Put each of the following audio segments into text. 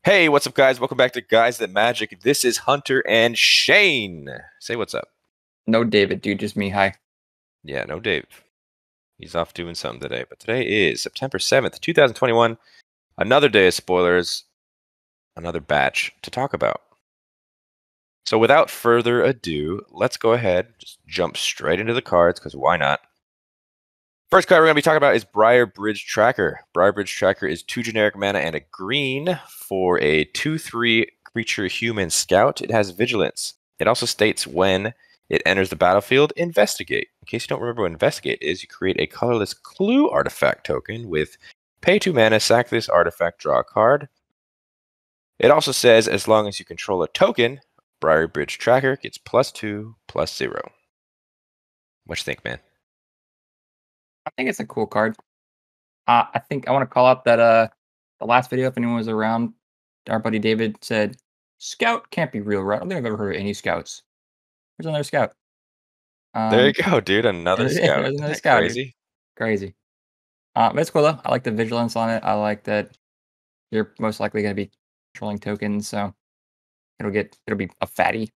Hey, what's up, guys? Welcome back to Guys That Magic. This is Hunter and Shane. Say what's up. No David, dude, just me. Hi. Yeah, no Dave. He's off doing something today. But today is September 7th, 2021. Another day of spoilers. Another batch to talk about. So without further ado, let's go ahead. Just jump straight into the cards, because why not? First card we're going to be talking about is Briarbridge Tracker. Briarbridge Tracker is 2 generic mana and a green for a 2/3 creature human scout. It has vigilance. It also states when it enters the battlefield, investigate. In case you don't remember what investigate is, you create a colorless clue artifact token with pay 2 mana, sack this artifact, draw a card. It also says as long as you control a token, Briarbridge Tracker gets +2/+0. What you think, man? I think it's a cool card. I think I want to call out that the last video, if anyone was around, our buddy David said, Scout can't be real, right? I don't think I've ever heard of any scouts. There's another scout. There you go, dude. Another scout. There's another Isn't that scout. crazy? Crazy. But it's cool though. I like the vigilance on it. I like that you're most likely going to be controlling tokens, so it'll be a fatty.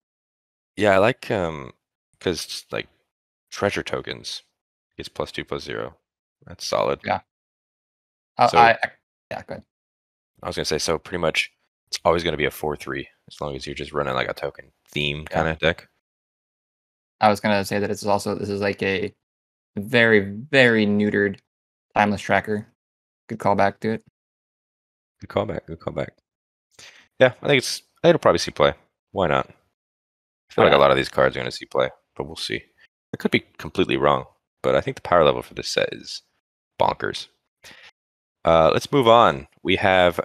Yeah, I like because like treasure tokens gets +2/+0. That's solid. Yeah. So- yeah, go ahead. I was gonna say, so pretty much it's always gonna be a 4/3 as long as you're just running like a token theme kind of deck. I was gonna say that this is like a very, very neutered timeless tracker. Good callback to it. Good callback. Good callback. Yeah, I think it'll probably see play. Why not? I feel like a lot of these cards are gonna see play, but we'll see. I could be completely wrong, but I think the power level for this set is bonkers. Let's move on. We have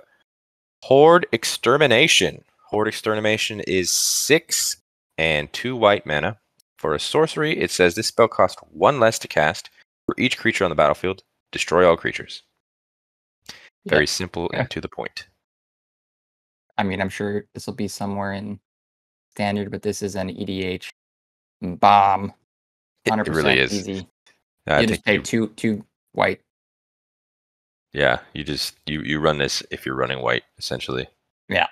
Horde Extermination. Horde Extermination is 6 and 2 white mana. For a sorcery, it says this spell costs 1 less to cast. For each creature on the battlefield, destroy all creatures. Very simple and to the point. I mean, I'm sure this will be somewhere in standard, but this is an EDH bomb. 100% It really is. easy. You just pay two white. Yeah, you run this if you're running white, essentially. Yeah.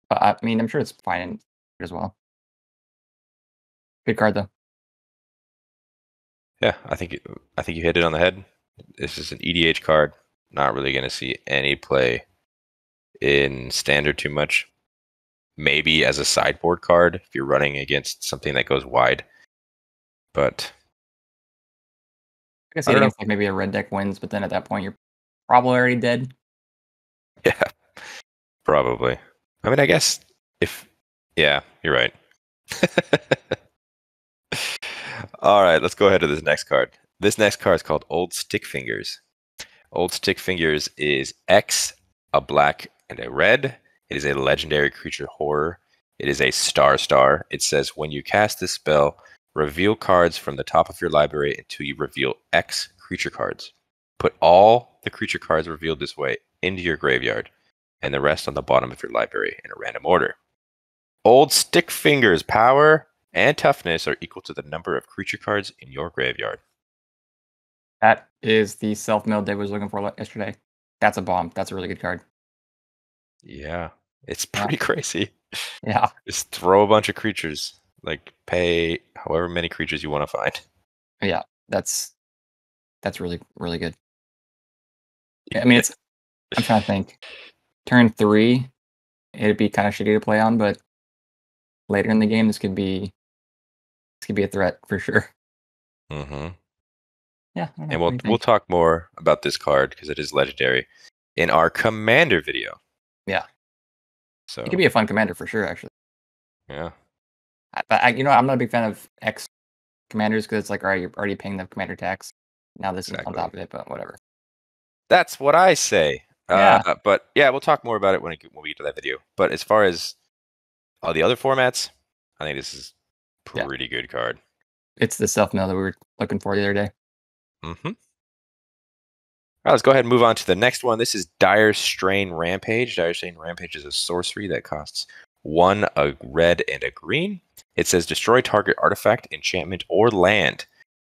But I mean, I'm sure it's fine as well. Good card though. Yeah, I think you hit it on the head. This is an EDH card. Not really going to see any play in standard too much. Maybe as a sideboard card if you're running against something that goes wide. But I guess against like maybe a red deck wins, but then at that point you're probably already dead. Yeah, probably. I mean, I guess yeah, you're right. All right, let's go ahead to this next card. This next card is called Old Stickfingers. Old Stickfingers is X, a black, and a red. It is a legendary creature horror. It is a star. It says when you cast this spell, reveal cards from the top of your library until you reveal X creature cards. Put all the creature cards revealed this way into your graveyard, and the rest on the bottom of your library in a random order. Old Stickfingers' power and toughness are equal to the number of creature cards in your graveyard. That is the self-milled Dave was looking for yesterday. That's a bomb. That's a really good card. Yeah, it's pretty crazy. Yeah. Just throw a bunch of creatures. Like, pay however many creatures you want to find. Yeah, that's really, really good. I mean, I'm trying to think. Turn 3, it'd be kind of shitty to play on, but later in the game, this could be a threat for sure. Mm-hmm. Yeah, and we'll talk more about this card because it is legendary in our commander video. Yeah. So it could be a fun commander for sure, actually. Yeah. I'm not a big fan of X commanders because it's like, all right, you're already paying the commander tax. Now this is on top of it, but whatever. That's what I say. Yeah. But yeah, we'll talk more about it when we get to that video. But as far as all the other formats, I think this is a pretty good card. It's the self-mill that we were looking for the other day. Mm-hmm. All right, let's go ahead and move on to the next one. This is Dire Strain Rampage. Dire Strain Rampage is a sorcery that costs 1, a red, and a green. It says destroy target artifact, enchantment, or land.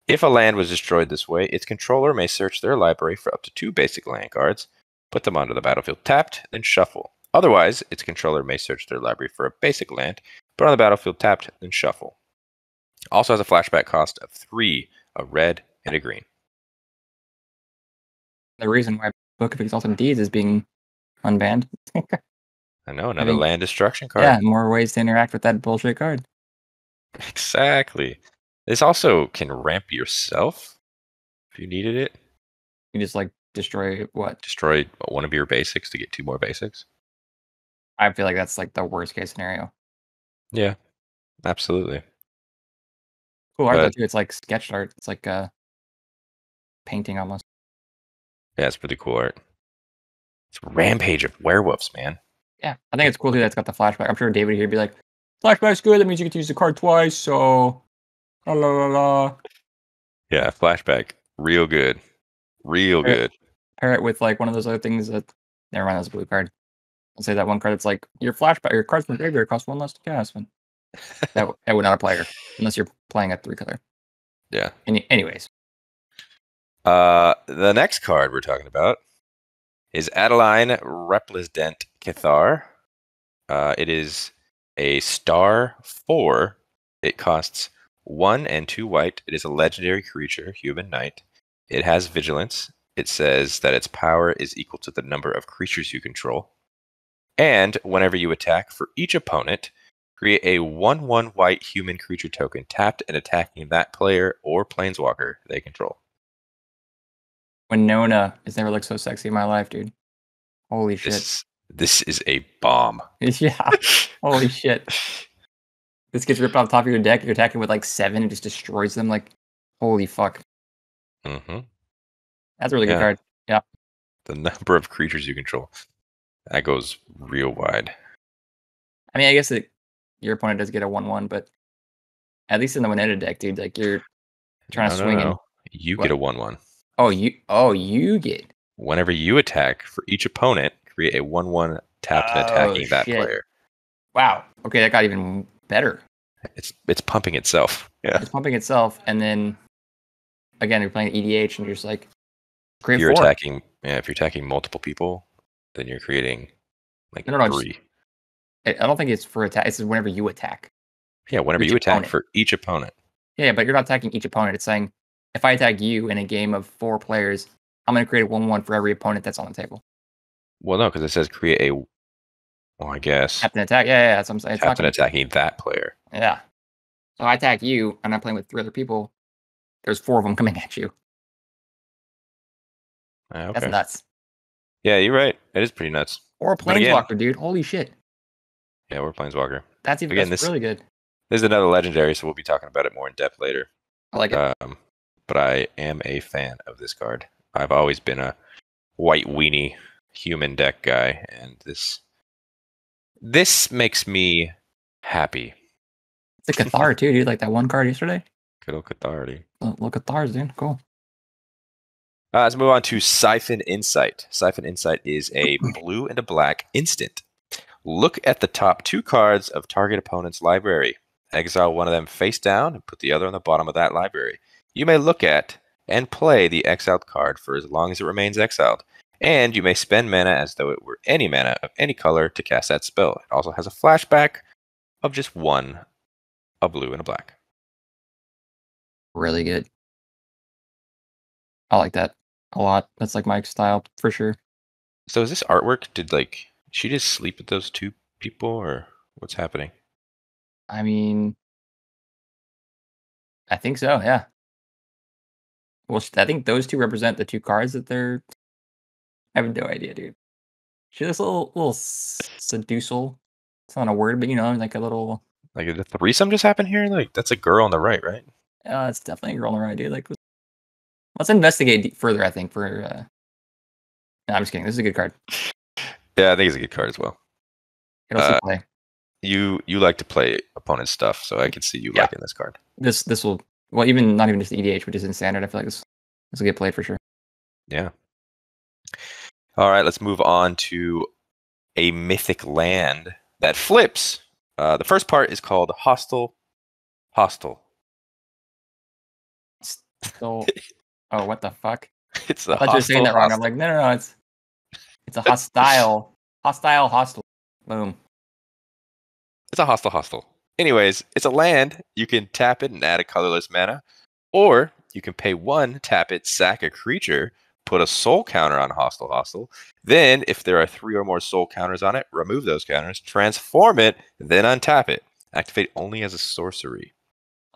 If a land was destroyed this way, its controller may search their library for up to 2 basic land cards, put them onto the battlefield tapped, then shuffle. Otherwise, its controller may search their library for a basic land, put on the battlefield tapped, then shuffle. Also has a flashback cost of 3, a red and a green. The reason why Book of Exalted Deeds is being unbanned. I know, another land destruction card. Yeah, more ways to interact with that bullshit card. Exactly. This also can ramp yourself if you needed it. You just like destroy what? Destroy one of your basics to get 2 more basics. I feel like that's like the worst case scenario. Yeah, absolutely. Cool art though too. It's like sketch art. It's like painting almost. Yeah, it's pretty cool art. It's Rampage of Werewolves, man. Yeah, I think it's cool too that it's got the flashback. I'm sure David here would be like, flashback's good. That means you get to use the card twice. So, la la la la. Yeah, flashback, real good, good. Pair it with like one of those other things that. Never mind, that's a blue card. I'll say that one card. It's like your flashback. Your cards from the graveyard cost 1 less to cast. That would not apply here unless you're playing a 3-color. Yeah. Anyways. The next card we're talking about is Adeline Replendent Cathar. It is a star 4. It costs 1 and 2 white. It is a legendary creature, human knight. It has vigilance. It says that its power is equal to the number of creatures you control. And whenever you attack for each opponent, create a 1/1 white human creature token tapped and attacking that player or planeswalker they control. Winona has never looked so sexy in my life, dude. Holy shit. This is a bomb. Yeah. Holy shit. This gets ripped off the top of your deck. You're attacking with like 7 and just destroys them. Like, holy fuck. Mm-hmm. That's a really good card. Yeah. The number of creatures you control. That goes real wide. I mean, I guess your opponent does get a 1/1, but at least in the Winona deck, dude, like you're trying to swing in. You get a 1/1. Oh, you get. Whenever you attack for each opponent, create a 1/1 tapped and attacking that player. Wow. Okay, that got even better. It's pumping itself. Yeah. It's pumping itself, and then again, you're playing EDH, and you're just like, create 4. Attacking. Yeah, if you're attacking multiple people, then you're creating like 3. I don't think it's for attack. It's whenever you attack. Yeah, whenever you attack for each opponent. Yeah, but you're not attacking each opponent. It's saying if I attack you in a game of 4 players, I'm going to create a 1/1 for every opponent that's on the table. Well, no, because it says create a. Well, I guess. Tap and attack. Yeah, that's what I'm saying. Tap and attacking that player. Yeah. So I attack you, and I'm playing with 3 other people. There's 4 of them coming at you. Okay. That's nuts. Yeah, you're right. It is pretty nuts. Or a planeswalker, dude. Holy shit. Yeah, we're planeswalker. That's really good. This is another legendary, so we'll be talking about it more in depth later. I like it. But I am a fan of this card. I've always been a white weenie human deck guy, and this makes me happy. It's a Cathar too, dude. Like that one card yesterday. Good old Cathar, dude. Look at Cathars, dude. Cool. Let's move on to Siphon Insight. Siphon Insight is a blue and a black instant. Look at the top 2 cards of target opponent's library. Exile one of them face down and put the other on the bottom of that library. You may look at and play the exiled card for as long as it remains exiled. And you may spend mana as though it were any mana of any color to cast that spell. It also has a flashback of just 1, a blue and a black. Really good. I like that a lot. That's like my style for sure. So is this artwork? Did she just sleep with those 2 people, or what's happening? I mean, I think so, yeah. Well, I think those 2 represent the 2 cards that they're. I have no idea, dude. She looks a little seduceful. It's not a word, but like a little. Like did a threesome just happen here? Like that's a girl on the right, right? It's definitely a girl on the right, dude. Like, let's investigate further. I think for. No, I'm just kidding. This is a good card. Yeah, I think it's a good card as well. It also play. You like to play opponent stuff, so I can see you liking this card. This will even not even just the EDH, but just in standard. I feel like this will get played for sure. Yeah. All right, let's move on to a mythic land that flips. The first part is called Hostel. So, oh, what the fuck? It's a I thought you were saying that wrong. I'm like, no, it's a hostile hostel. Boom. It's a hostile. Anyways, it's a land. You can tap it and add a colorless mana. Or you can pay 1, tap it, sack a creature, put a soul counter on hostile. Then, if there are 3 or more soul counters on it, remove those counters, transform it, then untap it. Activate only as a sorcery.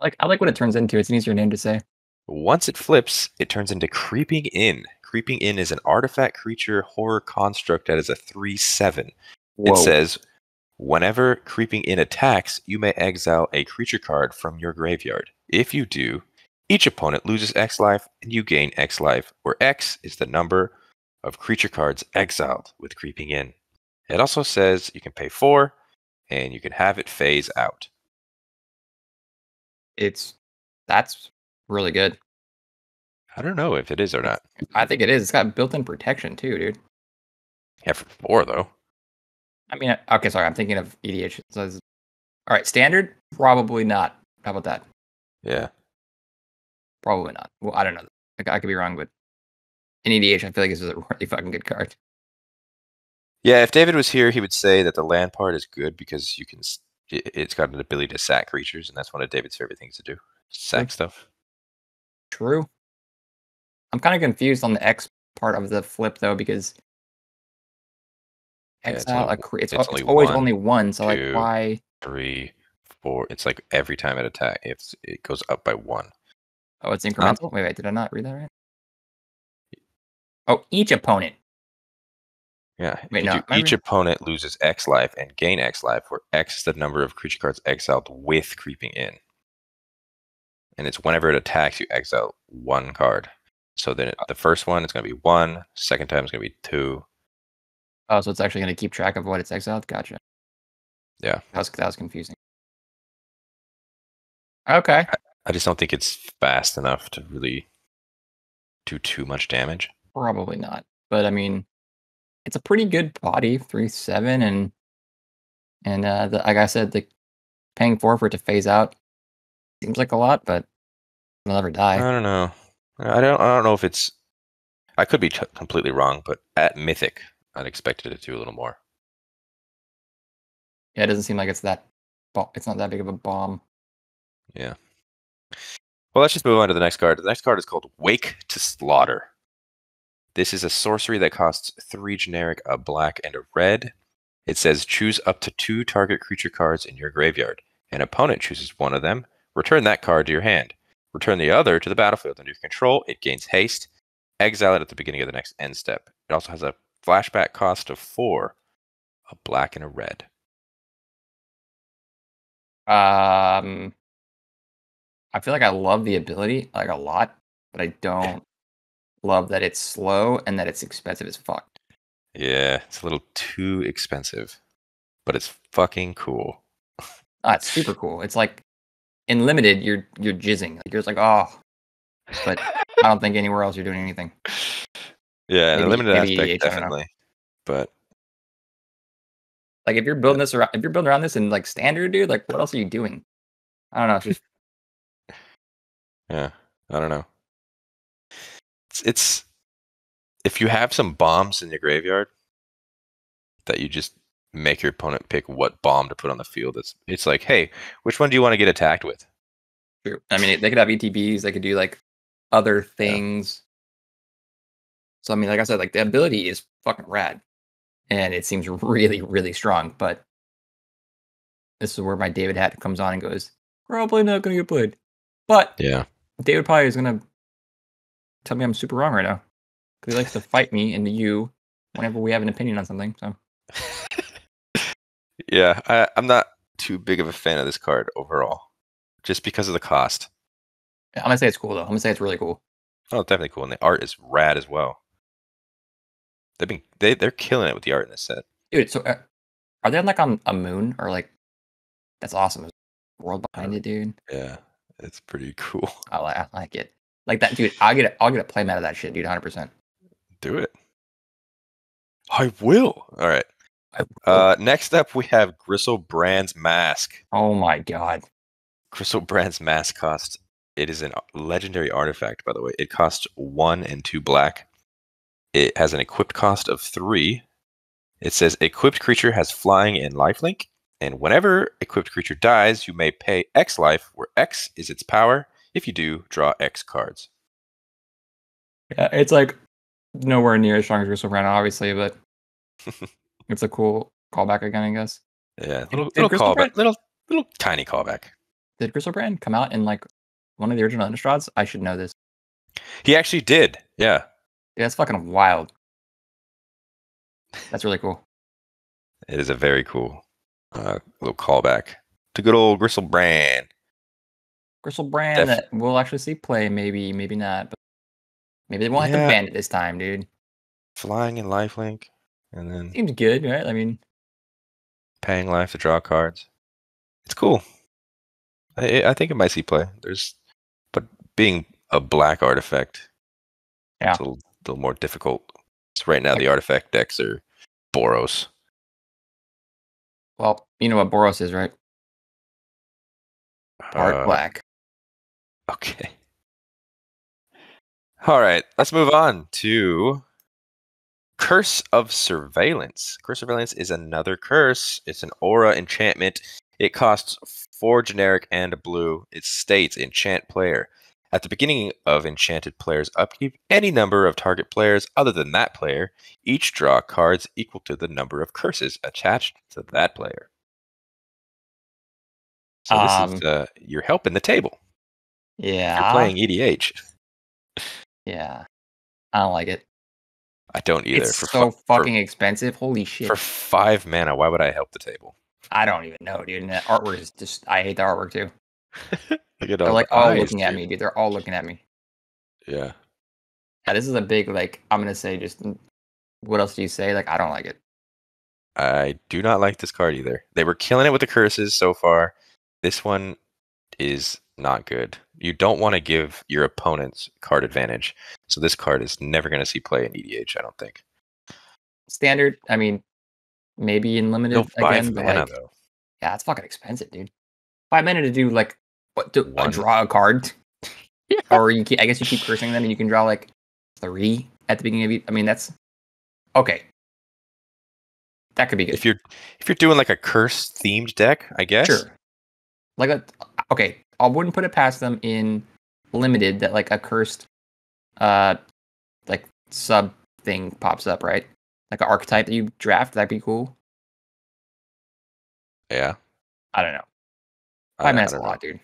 I like what it turns into. It's an easier name to say. Once it flips, it turns into Creeping In. Creeping In is an artifact creature horror construct that is a 3/7. Whoa. It says, whenever Creeping In attacks, you may exile a creature card from your graveyard. If you do, each opponent loses X life and you gain X life, where X is the number of creature cards exiled with Creeping In. It also says you can pay 4 and you can have it phase out. That's really good. I don't know if it is or not. I think it is. It's got built-in protection too, dude. Yeah, for 4 though. I mean, okay, sorry, I'm thinking of EDH. So all right, standard, probably not. How about that? Yeah. Probably not. Well, I don't know. I could be wrong, but in EDH, I feel like this is a really fucking good card. Yeah, if David was here, he would say that the land part is good because you can. It's got an ability to sack creatures, and that's one of David's favorite things to do. Sack stuff. True. I'm kind of confused on the X part of the flip though, because exile it's always only one. So 2, like, why 3, 4? It's like every time it attacks, it goes up by 1. Oh, it's incremental. Wait, did I not read that right? Oh, each opponent. Yeah. Wait, no. Each opponent loses X life and gain X life, where X is the number of creature cards exiled with Creeping In. And it's whenever it attacks, you exile 1 card. So then the first one is going to be 1. Second time is going to be 2. Oh, so it's actually going to keep track of what it's exiled? Gotcha. Yeah. That was confusing. Okay. I just don't think it's fast enough to really do too much damage. Probably not. But I mean, it's a pretty good body, 3/7, and like I said, the paying 4 for it to phase out seems like a lot, but it'll never die. I don't know. I don't know if it's. I could be completely wrong, but at Mythic, I'd expected it to do a little more. Yeah, it doesn't seem like it's not that big of a bomb. Yeah. Well, let's just move on to the next card. The next card is called Wake to Slaughter. This is a sorcery that costs 3 generic, a black, and a red. It says choose up to 2 target creature cards in your graveyard. An opponent chooses one of them. Return that card to your hand. Return the other to the battlefield under your control. It gains haste. Exile it at the beginning of the next end step. It also has a flashback cost of 4, a black and a red. I feel like I love the ability like a lot, but I don't love that it's slow and that it's expensive as fuck. Yeah, it's a little too expensive, but it's fucking cool. It's super cool. It's like in limited, you're jizzing. Like you're just like, oh, but I don't think anywhere else you're doing anything. Yeah, in the limited aspect, definitely. But like if you're building this around, around this in like standard, dude, like what else are you doing? I don't know. It's just yeah, I don't know. It's if you have some bombs in your graveyard that you just make your opponent pick what bomb to put on the field. It's like, hey, which one do you want to get attacked with? True. I mean, they could have ETBs. They could do like other things. Yeah. So I mean, like I said, like the ability is fucking rad, and it seems really, really strong. But this is where my David hat comes on and goes, probably not going to get played. But yeah, David probably is going to tell me I'm super wrong right now because he likes to fight me and you whenever we have an opinion on something. So yeah, I'm not too big of a fan of this card overall, just because of the cost. I'm gonna say it's cool though. I'm gonna say it's really cool. Oh, it's definitely cool, and the art is rad as well. They're killing it with the art in this set, dude. So are they like on a moon or like? That's awesome. There's a world behind it, dude. Yeah, it's pretty cool. I like it. Like that, dude. I'll get a playmat of that shit, dude. 100%. Do it. I will. All right. Next up, we have Griselbrand's Mask. Oh my god. Griselbrand's Mask costs. It is a legendary artifact, by the way. It costs 1 and 2 black. It has an equipped cost of 3. It says equipped creature has flying and lifelink, and whenever equipped creature dies, you may pay X life, where X is its power. If you do, draw X cards. Yeah, it's like nowhere near as strong as Griselbrand, obviously, but it's a cool callback again, I guess. Yeah, Did little Griselbrand- callback, little tiny callback. Did Griselbrand come out in like one of the original Innistrads? I should know this. He actually did. Yeah. Yeah, that's fucking wild. That's really cool. It is a very cool little callback to good old Griselbrand. Griselbrand that we'll actually see play, maybe not, but maybe they won't have to ban it this time, dude. Flying and lifelink, and then seems good, right? I mean, paying life to draw cards. It's cool. I think it might see play. But being a black artifact, yeah, it's a little more difficult. So right now the artifact decks are Boros. Well, you know what Boros is, right? Part black. Okay. All right, let's move on to Curse of Surveillance. Curse of Surveillance is another curse. It's an aura enchantment. It costs 4 generic and a blue. It states enchant player. At the beginning of enchanted player's upkeep, any number of target players other than that player each draw cards equal to the number of curses attached to that player. So this is you're helping the table. Yeah. You're playing EDH. Yeah. I don't like it. I don't either. It's so fucking expensive. Holy shit. For 5 mana, why would I help the table? I don't even know, dude. And that artwork is just, I hate the artwork too. Look at They're like all looking at me, dude. They're all looking at me. Yeah. Yeah, this is a big, like, I'm going to say just, what else do you say? Like, I don't like it. I do not like this card either. They were killing it with the curses so far. This one is not good. You don't want to give your opponents card advantage. So this card is never going to see play in EDH, I don't think. Standard, I mean, maybe in limited again, but mana, like, though. Yeah, it's fucking expensive, dude. 5 mana to do like what? To draw a card, yeah. Or I guess you keep cursing them and you can draw like 3 at the beginning of each. I mean, that's okay. That could be good if you're doing like a curse themed deck, I guess. Sure. Like okay, I wouldn't put it past them in limited that like a cursed, like sub thing pops up, right? Like an archetype that you draft, that'd be cool. Yeah. I don't know. 5 mana is a lot, dude.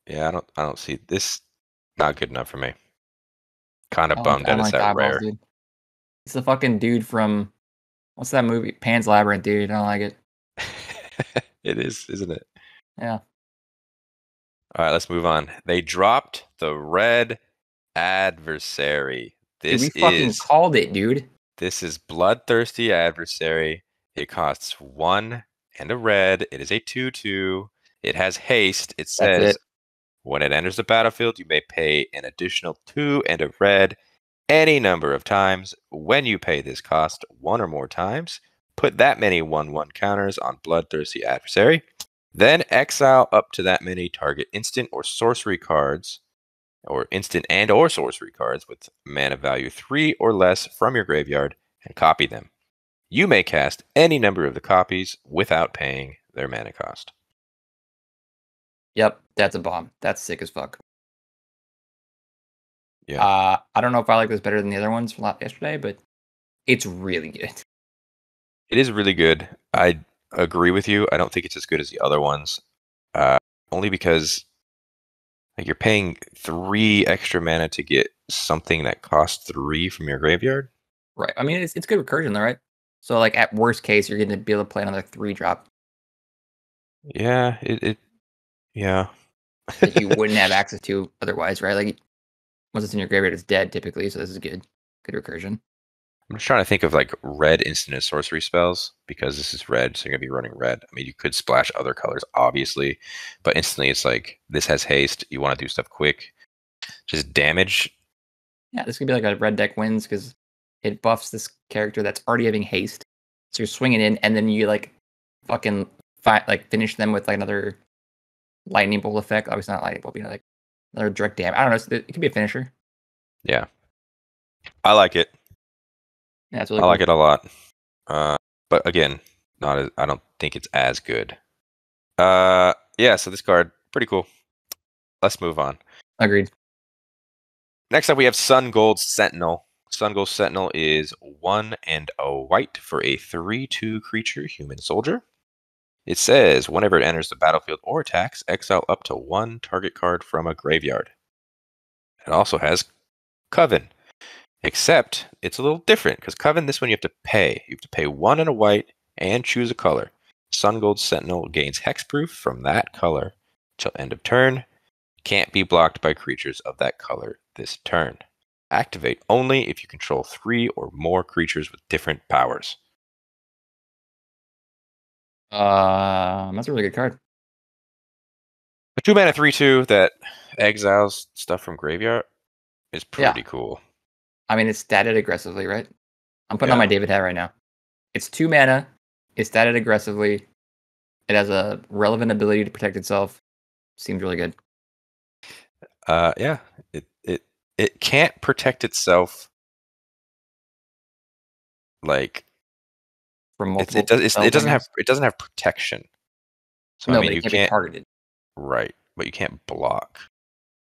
Yeah, I don't see this. Not good enough for me. Kind of bummed that it's that rare. Dude. It's the fucking dude from what's that movie? Pan's Labyrinth, dude. I don't like it. It is, isn't it? Yeah. All right, let's move on. They dropped the Red Adversary. Dude, we fucking called it, dude. This is Bloodthirsty Adversary. It costs 1 and a red. It is a 2/2. It has haste. It says when it enters the battlefield, you may pay an additional 2 and a red any number of times. When you pay this cost 1 or more times, put that many 1/1 counters on Bloodthirsty Adversary. Then exile up to that many target instant or sorcery cards, or instant and or sorcery cards with mana value 3 or less from your graveyard and copy them. You may cast any number of the copies without paying their mana cost. Yep, that's a bomb. That's sick as fuck. Yeah. I don't know if I like this better than the other ones from yesterday, but it's really good. It is really good. I agree with you. I don't think it's as good as the other ones. Only because like you're paying 3 extra mana to get something that costs 3 from your graveyard. Right. I mean, it's good recursion though, right? So like at worst case, you're going to be able to play another 3 drop. Yeah, yeah. That you wouldn't have access to otherwise, right? Like once it's in your graveyard, it's dead typically. So this is good recursion. I'm just trying to think of like red instant and sorcery spells because this is red, so you're gonna be running red. I mean, you could splash other colors, obviously, but instantly it's like this has haste. You want to do stuff quick, just damage. Yeah, this could be like a red deck wins because it buffs this character that's already having haste. So you're swinging in, and then you like fucking finish them with like another lightning bolt effect. Obviously not lightning bolt, like another direct damage. I don't know. It could be a finisher. Yeah, I like it. Yeah, it's really I like it a lot. but again, not as, I don't think it's as good. Yeah, so this card, pretty cool. Let's move on. Agreed. Next up, we have Sungold Sentinel. Sungold Sentinel is 1 and a white for a 3/2 creature, human soldier. It says, whenever it enters the battlefield or attacks, exile up to 1 target card from a graveyard. It also has Coven, except it's a little different, because Coven, this one you have to pay. You have to pay 1 and a white and choose a color. Sungold Sentinel gains hexproof from that color till end of turn. Can't be blocked by creatures of that color this turn. Activate only if you control 3 or more creatures with different powers. That's a really good card. A 2-mana 3/2 that exiles stuff from graveyard is pretty cool. I mean, it's statted aggressively, right? I'm putting on my David hat right now. It's 2 mana. It's statted aggressively. It has a relevant ability to protect itself. Seems really good. Yeah. It can't protect itself like From multiple. it doesn't have protection. So no, I mean, but you it can't be targeted. Right, but you can't block.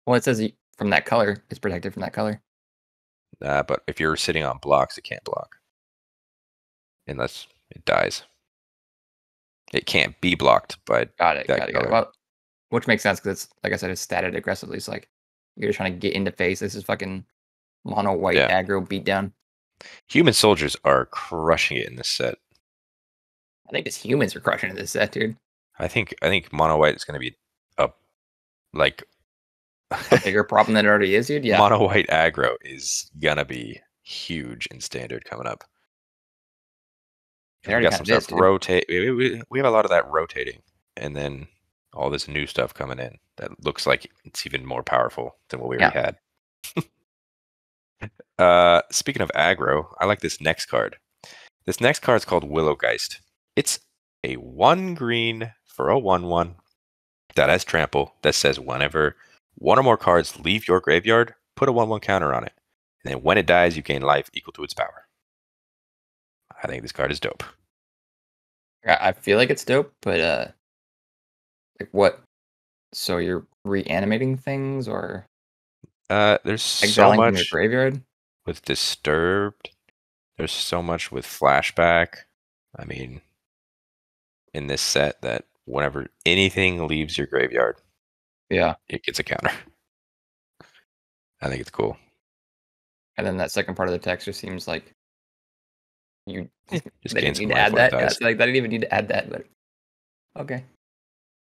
Well, it says from that color, it's protected from that color. But if you're sitting on blocks, it can't block unless it dies. It can't be blocked by Got it. color. Well, which makes sense because it's like I said, it's statted aggressively. It's like you're trying to get into face. This is fucking mono white aggro beatdown. Human soldiers are crushing it in this set. I think just humans are crushing it in this set, dude. I think mono white is going to be a bigger problem than it already is, dude. Yeah. Mono white aggro is gonna be huge in standard coming up. We got some stuff rotate. We have a lot of that rotating, and then all this new stuff coming in that looks like it's even more powerful than what we already had. Speaking of aggro, I like this next card. This next card is called Willow Geist. It's a 1 green for a 1/1 that has trample that says whenever 1 or more cards leave your graveyard, put a 1/1 counter on it. And then when it dies, you gain life equal to its power. I think this card is dope. I feel like it's dope, but like what? So you're reanimating things, or there's so much from your graveyard with Disturbed. There's so much with Flashback. I mean, in this set, that whenever anything leaves your graveyard, it gets a counter. I think it's cool. And then that second part of the text just seems like you just they didn't need to add that. Yeah, it's like I didn't even need to add that, but okay.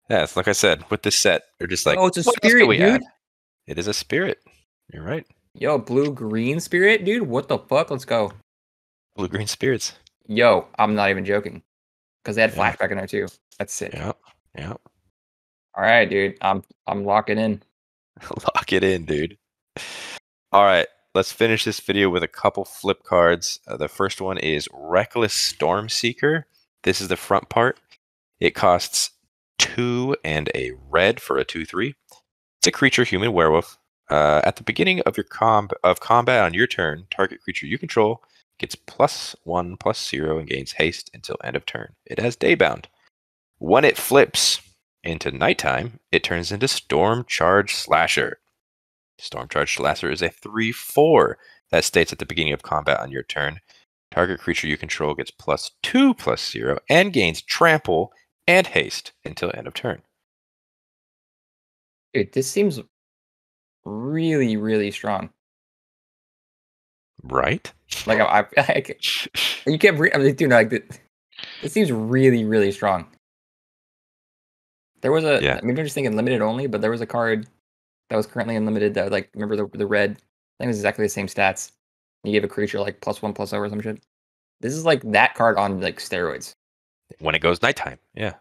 Yeah, it's like I said, with this set, they're just like, oh, it's a spirit, dude. It is a spirit. You're right. Yo, blue-green spirit, dude. What the fuck? Let's go. Blue-green spirits. Yo, I'm not even joking. Because they had flashback in there too. That's sick. Yeah. All right, dude. I'm locking in. Lock it in, dude. All right. Let's finish this video with a couple flip cards. The first one is Reckless Stormseeker. This is the front part. It costs 2 and a red for a 2/3. It's a creature, human werewolf. At the beginning of your combat on your turn, target creature you control gets +1/+0 and gains haste until end of turn. It has Daybound. When it flips into nighttime, it turns into Stormcharge Slasher. Stormcharge Slasher is a 3/4 that states at the beginning of combat on your turn, target creature you control gets +2/+0 and gains trample and haste until end of turn. Dude, this seems really, really strong. Right? Like you can't breathe. I mean, dude, like it seems really, really strong. There was maybe I'm just thinking limited only, but there was a card that was currently unlimited that, like, remember the red? I think it was exactly the same stats. You gave a creature like +1/+0 or some shit. This is like that card on like steroids. When it goes nighttime, yeah.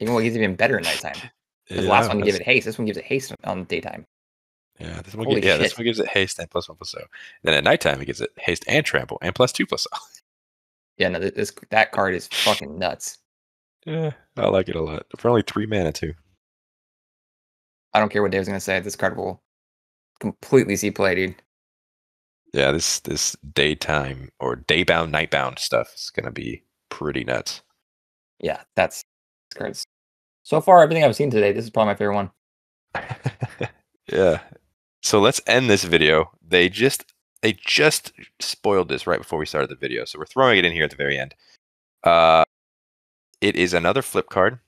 Even he's even better at nighttime. Because the last one you give it haste. This one gives it haste on daytime. Yeah, this one gives it haste and +1/+0. Then at nighttime it gives it haste and trample and +2/+0. Yeah, no, that card is fucking nuts. Yeah, I like it a lot. For only 3 mana too. I don't care what Dave's gonna say. This card will completely see play, dude. Yeah, this daytime or daybound, nightbound stuff is gonna be pretty nuts. Yeah, that's cards. So far, everything I've seen today, this is probably my favorite one. Yeah. So let's end this video. They just spoiled this right before we started the video, so we're throwing it in here at the very end. It is another flip card.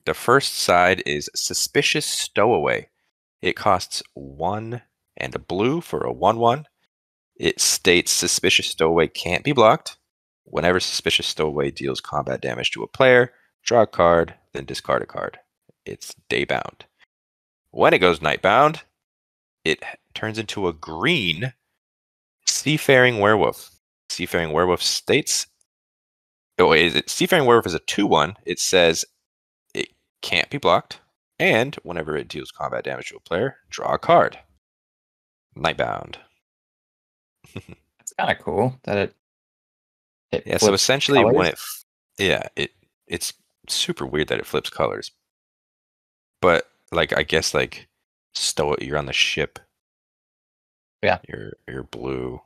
The first side is Suspicious Stowaway. It costs 1 and a blue for a 1/1. It states Suspicious Stowaway can't be blocked. Whenever Suspicious Stowaway deals combat damage to a player, draw a card, then discard a card. It's daybound. When it goes nightbound, it turns into a green Seafaring Werewolf. Seafaring Werewolf states... Seafaring Werewolf is a 2/1. It says it can't be blocked, and whenever it deals combat damage to a player, draw a card. Nightbound. It's kind of cool that it Yeah, so essentially colors. when it's super weird that it flips colors. But like I guess like you're on the ship. Yeah. You're blue,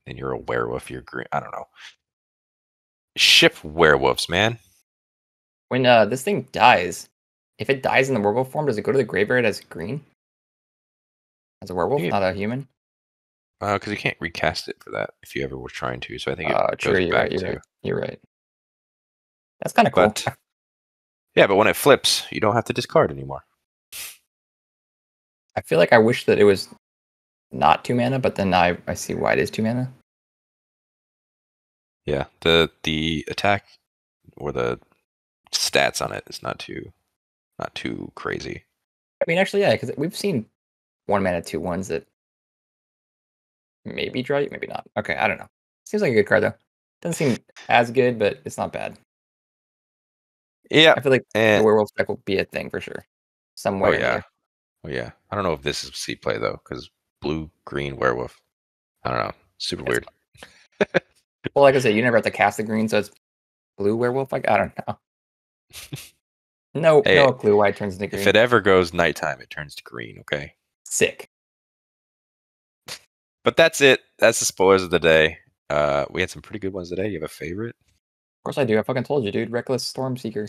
and you're a werewolf, you're green. I don't know. Ship werewolves, man. When this thing dies, if it dies in the werewolf form, does it go to the graveyard as green? As a werewolf, not a human? Because you can't recast it for that if you ever were trying to. So I think it true, goes you're back right, to. You're right. That's kind of cool. But, yeah, but when it flips, you don't have to discard anymore. I feel like I wish that it was not 2 mana, but then I see why it is 2 mana. Yeah, the attack or the stats on it is not too crazy. I mean, actually, yeah, because we've seen 1 mana 2/1s that maybe draw you, maybe not. Okay, I don't know. Seems like a good card though. Doesn't seem as good, but it's not bad. Yeah, I feel like the werewolf deck will be a thing for sure. Somewhere. Oh yeah. Oh yeah. I don't know if this is seat play though, because blue green werewolf. I don't know. Super weird. Well, like I said, you never have to cast the green, so it's blue werewolf. Like I don't know. No clue why it turns into green. If it ever goes nighttime, it turns to green. Okay. Sick. But that's it. That's the spoilers of the day. We had some pretty good ones today. You have a favorite? Of course I do. I fucking told you, dude. Reckless Stormseeker.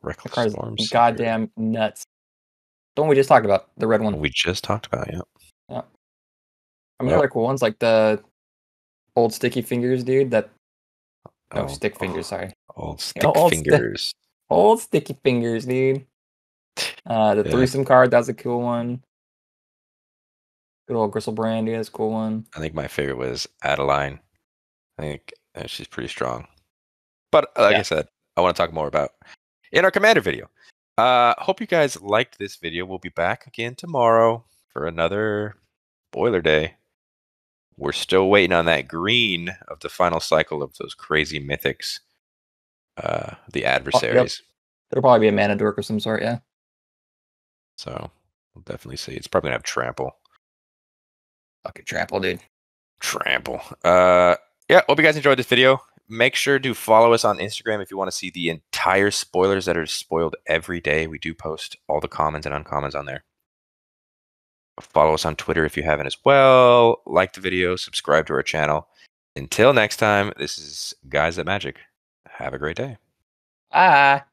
Reckless Stormseeker. Goddamn nuts. The one we just talked about, the red one. We just talked about, yeah. Yeah. I mean, other cool ones like the old Sticky Fingers, dude. Stick Fingers. Sorry. Old Stickfingers. Old Sticky Fingers, dude. The threesome card. That's a cool one. Good old Griselbrand, yeah, that's a cool one. I think my favorite was Adeline. I think she's pretty strong. But like I said, I want to talk more about in our Commander video. Hope you guys liked this video. We'll be back again tomorrow for another spoiler day. We're still waiting on that green of the final cycle of those crazy mythics. The adversaries. Yep. There'll probably be a mana dork of some sort, yeah. So we'll definitely see. It's probably gonna have trample. Fucking trample, dude. Trample. Yeah, hope you guys enjoyed this video. Make sure to follow us on Instagram if you want to see the entire spoilers that are spoiled every day. We do post all the commons and uncommons on there. Follow us on Twitter if you haven't as well. Like the video, subscribe to our channel. Until next time, this is Guys at Magic. Have a great day. Bye.